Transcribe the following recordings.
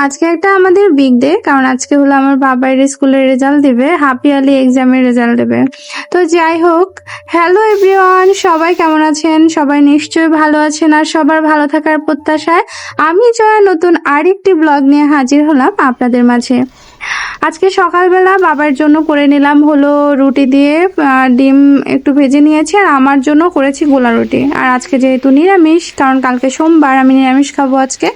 আজকে একটা আমাদের বিগ ডে, কারণ আজকে হলো আমার বাবার স্কুলের রেজাল্ট দিবে, হাফ ইয়ারলি এক্সামের রেজাল্ট দেবে। তো যাই হোক, হ্যালো এভরিওয়ান, সবাই কেমন আছেন? সবাই নিশ্চয়ই ভালো আছেন, আর সবার ভালো থাকার প্রত্যাশায় আমি জয়া নতুন আরেকটি ব্লগ নিয়ে হাজির হলাম আপনাদের মাঝে। আজকে সকালবেলা বাবার জন্য করে নিলাম হলো রুটি দিয়ে ডিম একটু ভেজে নিয়েছি, আর আমার জন্য করেছি গোলা রুটি। আর আজকে যেহেতু নিরামিষ, কারণ কালকে সোমবার, আমি নিরামিষ খাবো আজকে,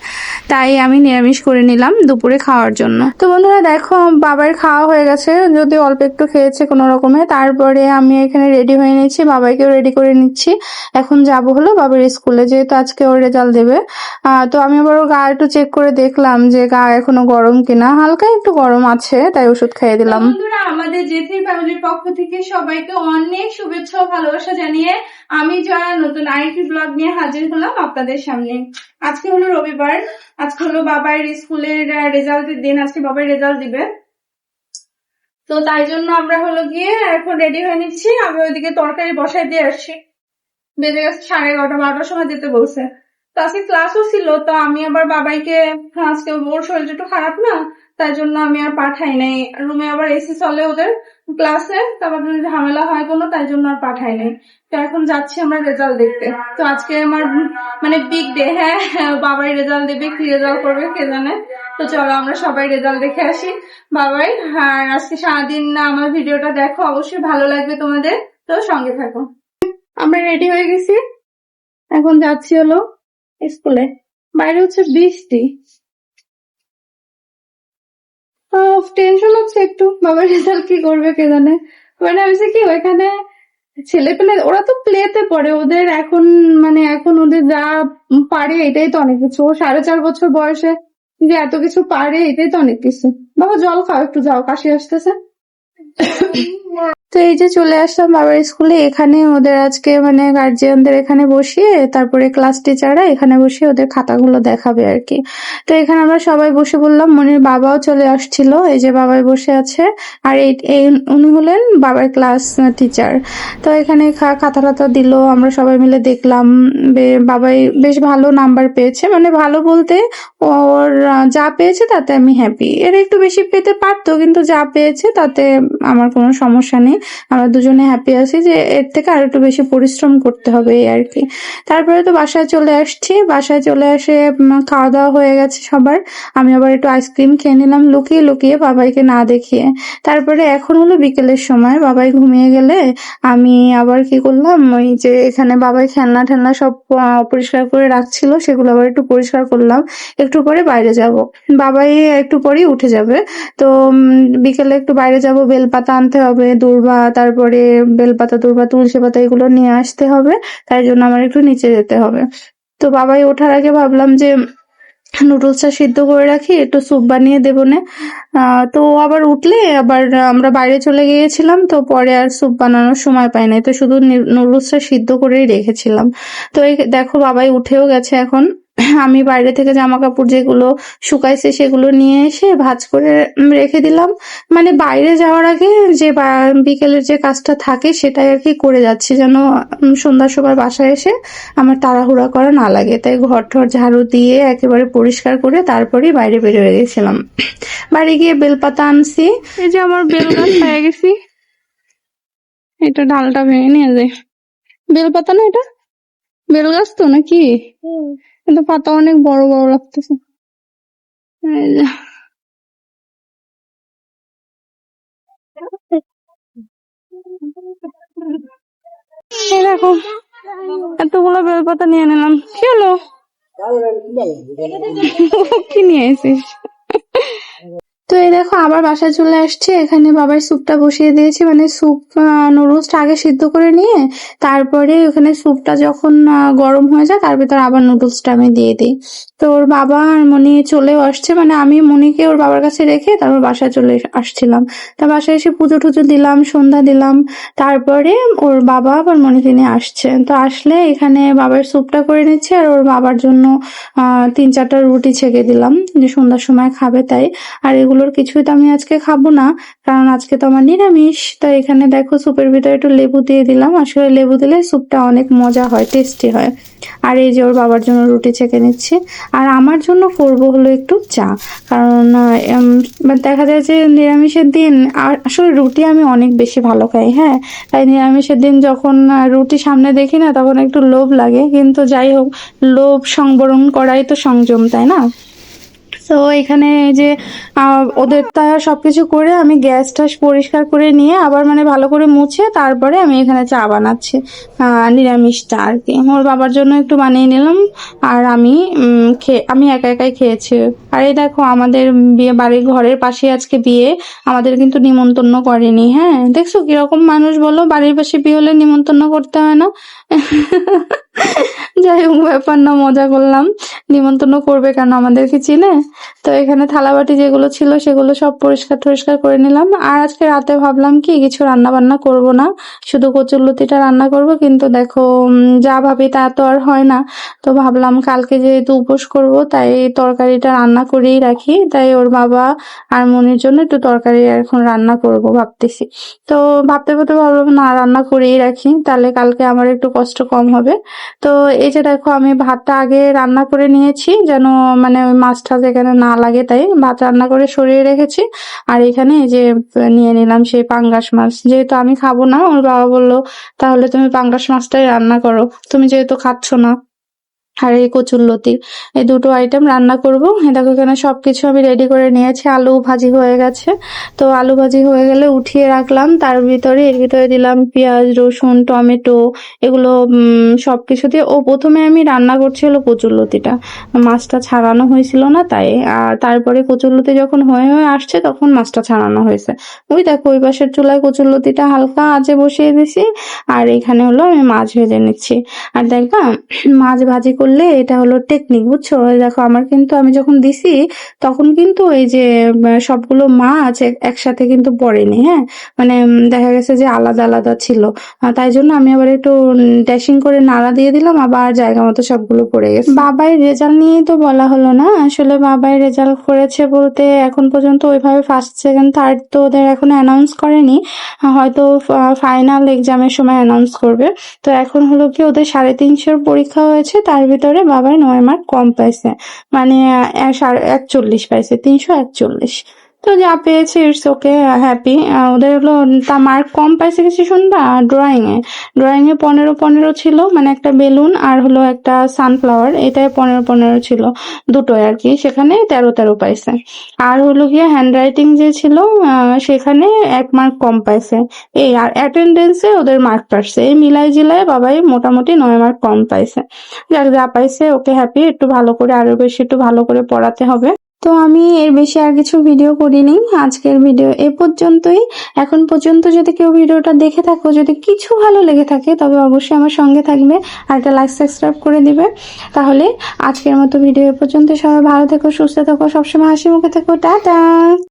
তাই আমি নিরামিষ করে নিলাম দুপুরে খাওয়ার জন্য। তো বন্ধুরা দেখো, বাবার খাওয়া হয়ে গেছে, যদি অল্প একটু খেয়েছে কোনো রকমে। তারপরে আমি এখানে রেডি হয়ে নিচ্ছি, বাবাকেও রেডি করে নিচ্ছি। এখন যাব হলো বাবার স্কুলে, যেহেতু আজকে ওর রেজাল্ট দেবে। তো আমি আবার ওর গা একটু চেক করে দেখলাম যে গা এখনো গরম কিনা। হালকা একটু গরম আছে, তাই ওষুধ খাইয়ে দিলাম। বন্ধুরা, আমাদের জেঠি ফ্যামিলির পক্ষ থেকে সবাইকে অনেক শুভেচ্ছা ও ভালোবাসা জানিয়ে আমি জয়া নতুন আরেকটি ব্লগ নিয়ে হাজির হলাম আপনাদের সামনে। আজকে হলো রবিবার, আজকে হলো বাবার স্কুলের রেজাল্টের দিন, আজকে বাবার রেজাল্ট দিবে। তো তাই জন্য আমরা হলো গিয়ে এখন রেডি হয়ে নিচ্ছি। আমি ওইদিকে তরকারি বসাই দিয়ে আসছি, বেজে গেছে 11:30, 12টার সময় যেতে বলছে। তো আজকে ক্লাসও ছিল, তো আমি আবার বাবাইকে, আজকে ওর শরীরটা একটু খারাপ না, তাই জন্য আমি আর পাঠাই নাই। রুমে আবার এসি চলে ওদের ক্লাসে, তারপর যদি ঝামেলা হয় কোনো, তাই জন্য আর পাঠাই নাই। তো এখন যাচ্ছি আমরা রেজাল্ট দেখতে। তো আজকে আমার মানে বিগ ডে। হ্যাঁ, বাবাই রেজাল্ট দেবে, কি রেজাল্ট করবে কে জানে। তো চলো আমরা সবাই রেজাল্ট দেখে আসি বাবাই। আর আজকে সারাদিন আমার ভিডিওটা দেখো, অবশ্যই ভালো লাগবে তোমাদের, তো সঙ্গে থাকো। আমরা রেডি হয়ে গেছি, এখন যাচ্ছি হলো স্কুলে। বাইরে হচ্ছে বৃষ্টি, টেনশন হচ্ছে একটু, বাবার রেজাল্ট কি করবে কে জানে। মানে হয়েছে কি, ওইখানে ছেলে পেলে ওরা তো প্লেতে পড়ে, ওদের এখন মানে এখন ওদের যা পারে এটাই তো অনেক কিছু। ও 4.5 বছর বয়সে যে এত কিছু পারে, এটাই তো অনেক কিছু। বাবা জল খাও একটু, যাও, কাশি আসতেছে। তো এই যে চলে আসলাম বাবার স্কুলে। এখানে ওদের আজকে মানে গার্জিয়ানদের এখানে বসিয়ে, তারপরে ক্লাস টিচাররা এখানে বসিয়ে ওদের খাতাগুলো দেখাবে আর কি। তো এখানে আমরা সবাই বসে বললাম, মনির বাবাও চলে আসছিল, এই যে বাবাই বসে আছে। আর এই উনি হলেন বাবার ক্লাস টিচার। তো এখানে খাতা টাতা দিল, আমরা সবাই মিলে দেখলাম। বাবাই বেশ ভালো নাম্বার পেয়েছে, মানে ভালো বলতে ওর যা পেয়েছে তাতে আমি হ্যাপি। এর একটু বেশি পেতে পারতো, কিন্তু যা পেয়েছে তাতে আমার কোনো সমস্যা নেই। আমরা দুজনে হ্যাপি আছি, যে এর থেকে আর একটু বেশি পরিশ্রম করতে হবে এই আর কি। তারপরে তো বাসায় চলে আসছি, বাসায় চলে আসে খাওয়া দাওয়া হয়ে গেছে সবার। আমি আবার একটু আইসক্রিম খেয়ে নিলাম লুকিয়ে লুকিয়ে, বাবাইকে না দেখিয়ে। তারপরে এখন হলো বিকেলের সময়, বাবাই ঘুমিয়ে গেলে আমি আবার কি করলাম, ওই যে এখানে বাবাই খেলনা টেলনা সব পরিষ্কার করে রাখছিল, সেগুলো আবার একটু পরিষ্কার করলাম। একটু পরে বাইরে যাব, বাবাই একটু পরেই উঠে যাবে। তো বিকেলে একটু বাইরে যাব, বেলপাতা আনতে হবে, দূর্বা, তারপরে বেলপাতা, দূর্বা, তুলসী পাতা এগুলো নিয়ে আসতে হবে। তাই জন্য আমার একটু নিচে যেতে হবে। তো বাবাই ওঠার আগে ভাবলাম যে নুডলসটা সিদ্ধ করে রাখি, একটু স্যুপ বানিয়ে দেবো না। তো আবার উঠলে আবার আমরা বাইরে চলে গিয়েছিলাম, তো পরে আর স্যুপ বানানোর সময় পাই নাই, তো শুধু নুডলসটা সিদ্ধ করেই রেখেছিলাম। তো এই দেখো বাবাই উঠেও গেছে এখন। আমি বাইরে থেকে জামা কাপড় যেগুলো শুকাইছে সেগুলো নিয়ে এসে ভাঁজ করে রেখে দিলাম। মানে বাইরে যাওয়ার আগে যে বিকেলের যে কাজটা থাকে সেটাই আর কি করে যাচ্ছি, যেন সন্ধ্যার সময় বাসায় এসে আমার তাড়াহুড়া করা না লাগে। তাই ঘর ঠর ঝাড়ু দিয়ে একেবারে পরিষ্কার করে তারপরেই বাইরে বেরিয়ে গেছিলাম। বাড়ি গিয়ে বেলপাতা আনছি, এই যে আমার বেল গাছ পেয়ে গেছি, এটা ডালটা ভেঙে নিয়ে যায়। বেলপাতা না, এটা বেল গাছ তো নাকি, কিন্তু পাতা অনেক বড় বড় লাগতেছে। দেখো এতগুলো বেলপাতা নিয়ে নিলাম। কি হলো, কি নিয়ে এসিস? তো এই দেখো আবার বাসায় চলে আসছে। এখানে বাবার স্যুপটা বসিয়ে দিয়েছি, মানে স্যুপ নুডলসটা আগে সিদ্ধ করে নিয়ে তারপরে ওখানে স্যুপটা যখন গরম হয়ে যায় তার ভিতর আবার নুডলসটা আমি দিয়ে দিই। তো ওর বাবা আর মনি চলেও আসছে, মানে আমি মনিকে ওর বাবার কাছে রেখে তারপর বাসায় চলে আসছিলাম। তা বাসায় এসে পুজো টুজো দিলাম, সন্ধ্যা দিলাম। তারপরে ওর বাবা আবার মনিকে নিয়ে আসছে। তো আসলে এখানে বাবার স্যুপটা করে নিচ্ছে, আর ওর বাবার জন্য 3-4টা রুটি ছেঁকে দিলাম, যে সন্ধ্যার সময় খাবে তাই। আর এগুলোর কিছুই তো আমি আজকে খাবো না, কারণ আজকে তো আমার নিরামিষ। তো এখানে দেখো স্যুপের ভিতরে একটু লেবু দিয়ে দিলাম, আসলে লেবু দিলে স্যুপটা অনেক মজা হয়, টেস্টি হয়। আর এই যে ওর বাবার জন্য রুটি ছেঁকে নিচ্ছি। আর আমার জন্য করব হলো একটু চা, কারণ দেখা যায় যে নিরামিষের দিন আসলে রুটি আমি অনেক বেশি ভালো খাই, হ্যাঁ, তাই নিরামিষের দিন যখন রুটি সামনে দেখি না তখন একটু লোভ লাগে, কিন্তু যাই হোক, লোভ সংবরণ করাই তো সংযম, তাই না? তো এখানে এই যে ওদের তা সবকিছু করে আমি গ্যাস ট্যাস পরিষ্কার করে নিয়ে আবার মানে ভালো করে মুছে তারপরে আমি এখানে চা বানাচ্ছি, নিরামিষ চা আর কি। ওর বাবার জন্য একটু বানিয়ে নিলাম, আর আমি একা একাই খেয়েছি। আর এই দেখো আমাদের বিয়ে বাড়ির ঘরের পাশে আজকে বিয়ে, আমাদের কিন্তু নিমন্ত্রণ করেনি। হ্যাঁ, দেখছো কিরকম মানুষ বলো, বাড়ির পাশে বিয়ে হলে নিমন্ত্রণ করতে হয় না। যাই হোক, ব্যাপার না, মজা করলাম। নিমন্ত্রণ করবে কেন, আমাদেরকে চিনে? তো এখানে থালাবাটি যেগুলো ছিল সেগুলো সব পরিষ্কার টরিষ্কার করে নিলাম। আর আজকে রাতে ভাবলাম কি কিছু রান্না বান্না করব না, শুধু কচুরলতিটা রান্না করব, কিন্তু দেখো যা ভাবি তা তো আর হয় না। তো ভাবলাম কালকে যেহেতু উপোস করব তাই তরকারিটা রান্না করেই রাখি, তাই ওর বাবা আর মনির জন্য একটু তরকারি এখন রান্না করব ভাবতেছি। তো ভাবতে ভাবতে ভাবলাম না, রান্না করেই রাখি, তাহলে কালকে আমার একটু কষ্ট কম হবে। তো এই যে দেখো আমি ভাতটা আগে রান্না করে নিয়েছি, যেন মানে ওই মাছটা যেখানে না লাগে, তাই ভাত রান্না করে সরিয়ে রেখেছি। আর এখানে এই যে নিয়ে নিলাম সেই পাঙ্গাস মাছ, যেহেতু আমি খাবো না, ওর বাবা বললো তাহলে তুমি পাঙ্গাস মাছটাই রান্না করো, তুমি যেহেতু খাচ্ছ না। আর এই কচুরলতি, এই দুটো আইটেম রান্না করবো। দেখো এখানে সবকিছু আমি রেডি করে নিয়েছি, আলু ভাজি হয়ে গেছে। তো আলু ভাজি হয়ে গেলে উঠিয়ে রাখলাম, তার ভিতরে এর ভিতরে দিলাম পেঁয়াজ, রসুন, টমেটো, এগুলো সবকিছু দিয়ে। প্রথমে আমি রান্না করছি হলো কচুরলতিটা, মাছটা ছাড়ানো হয়েছিল না তাই। আর তারপরে কচুরলতি যখন হয়ে হয়ে আসছে তখন মাছটা ছাড়ানো হয়েছে। ওই দেখো ওই পাশের চুলায় কচুরলতিটা হালকা আঁচে বসিয়ে দিছি, আর এখানে হলো আমি মাছ ভেজে নিচ্ছি। আর দেখবা মাছ ভাজি করলে এটা হলো টেকনিক, বুঝছো? এই দেখো আমার কিন্তু আমি যখন দিছি তখন কিন্তু এই যে সবগুলো মাছ একসাথে কিন্তু পড়েনি, হ্যাঁ, মানে দেখা গেছে যে আলাদা আলাদা ছিল। তাই জন্য আমি আবার একটু ড্যাশিং করে নাড়া দিয়ে দিলাম, আবার জায়গা মতো সবগুলো পড়ে গেছে। বাবাই রেজাল্ট নিয়েই তো বলা হলো না, আসলে বাবাই রেজাল্ট করেছে বলতে এখন পর্যন্ত ওইভাবে ফার্স্ট সেকেন্ড থার্ড তো ওদের এখন অ্যানাউন্স করেনি, হয়তো ফাইনাল এক্সামের সময় অ্যানাউন্স করবে। তো এখন হলো কি ওদের 350 পরীক্ষা হয়েছে, তার ভিতরে বাবাই 9 মার্ক কম পাইছে, মানে 41 পাইছে, 341। তো যা পেয়েছে ইটস ওকে, হ্যাপি। ওদের হলো তা মার্ক কম পাইছে কিছু শুনবা, ড্রয়িং এ 15 ছিল, মানে একটা বেলুন আর হলো একটা সানফ্লাওয়ার, এটাই 15 ছিল, দুটোই আর কি, সেখানে 13 পাইছে। আর হলো গিয়ে হ্যান্ড রাইটিং যে ছিল সেখানে 1 মার্ক কম পাইছে। এই আর অ্যাটেন্ডেন্সে ওদের মার্ক পাইছে, এই মিলাই জিলায় বাবাই মোটামুটি 9 মার্ক কম পাইছে। যাক, যা পাইছে ওকে হ্যাপি, একটু ভালো করে আরো বেশি একটু ভালো করে পড়াতে হবে। তো আমি এর বেশি আর কিছু ভিডিও করিনি, আজকের ভিডিও এ পর্যন্তই। এখন পর্যন্ত যদি কেউ ভিডিওটা দেখে থাকো, যদি কিছু ভালো লেগে থাকে তবে অবশ্যই আমার সঙ্গে থাকবে আর একটা লাইক সাবস্ক্রাইব করে দিবে। তাহলে আজকের মতো ভিডিও এ পর্যন্ত, সবাই ভালো থেকো, সুস্থ থেকো, সবসময় হাসি মুখে থেকো, টাটা।